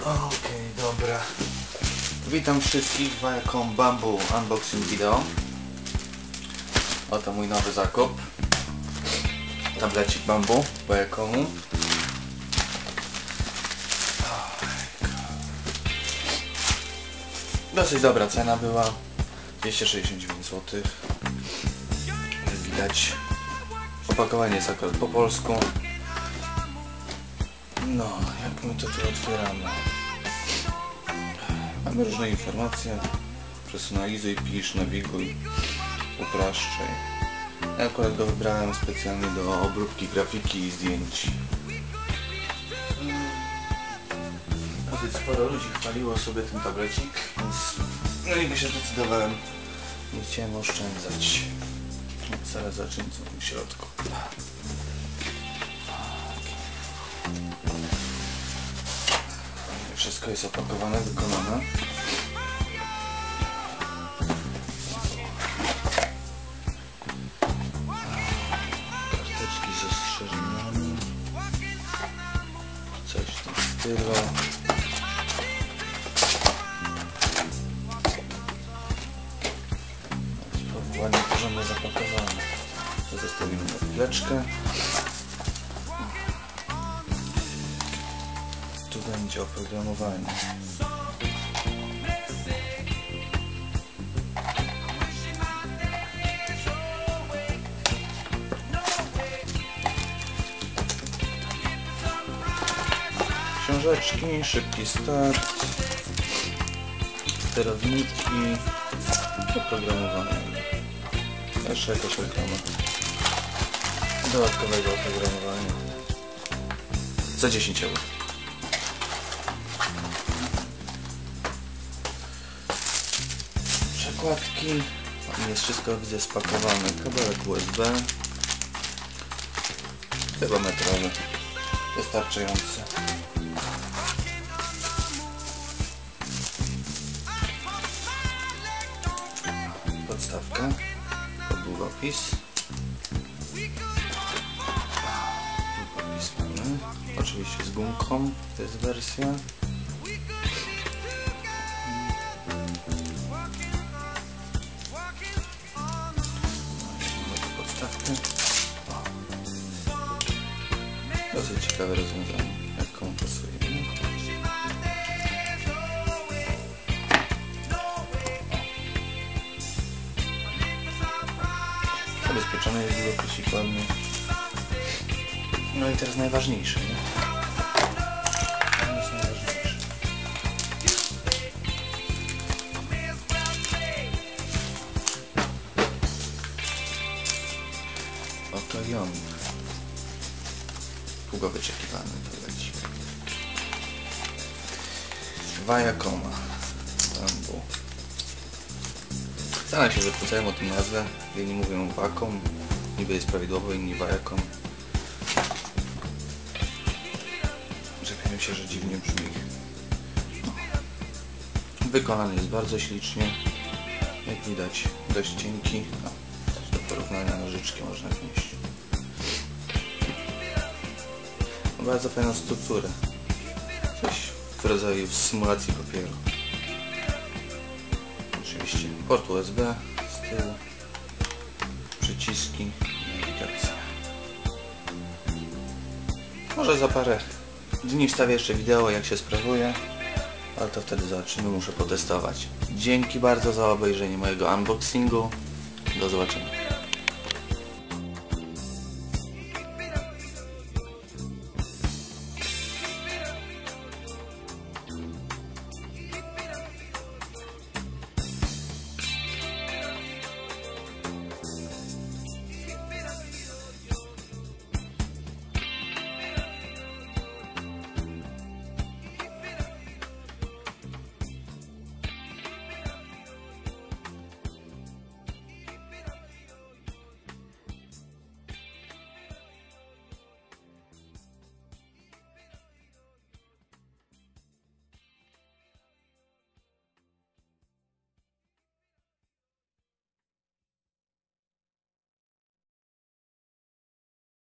Okej, dobra. Witam wszystkich w Viacom Bamboo unboxing video. Oto mój nowy zakup. Tablecik Bamboo Viacomu. Dosyć dobra cena była. 269 zł. Jak widać, opakowanie jest akurat po polsku. No, jak my to tu otwieramy? Mamy różne informacje. Personalizuj, pisz, nawiguj, upraszczaj. Ja akurat go wybrałem specjalnie do obróbki grafiki i zdjęć. Dosyć sporo ludzi chwaliło sobie ten tablecik, więc no i się zdecydowałem. Nie chciałem oszczędzać. Zaraz zacznę co w środku. Wszystko jest opakowane, wykonane. Karteczki z ostrzeżeniami. Coś w tym stylu. Ładnie porządnie zapakowane. To zostawimy na chwileczkę. Tu będzie oprogramowanie. Książeczki, szybki start, sterowniki, oprogramowanie. Jeszcze jakaś reklama dodatkowego oprogramowania za 10 €. Przekładki, jest wszystko widzę spakowane, kabelek USB, chyba metrowy, wystarczający. Podstawka, długopis. Długopis mamy, oczywiście z gumką, to jest wersja. Podstawkę. Dosyć ciekawe rozwiązanie, jak komu pasuje. Zabezpieczony jest długopisik ładny. No i teraz najważniejsze, nie? To jest najważniejsze. Oto ją. Długo wyczekiwany to leci. Viacoma Bamboo. Staram się wypłycają o tym nazwę. Jedni mówią Viacom, niby jest prawidłowo, inni Viacom. Czepiają się, że dziwnie brzmi. Wykonany jest bardzo ślicznie. Jak widać, dość cienki. No, do porównania nożyczki można wnieść. Ma bardzo fajną strukturę. Coś w rodzaju symulacji papieru. Oczywiście port USB z tyłu, przyciski, nawigacja. Może za parę dni wstawię jeszcze wideo, jak się sprawuje, ale to wtedy zobaczymy, muszę potestować. Dzięki bardzo za obejrzenie mojego unboxingu. Do zobaczenia.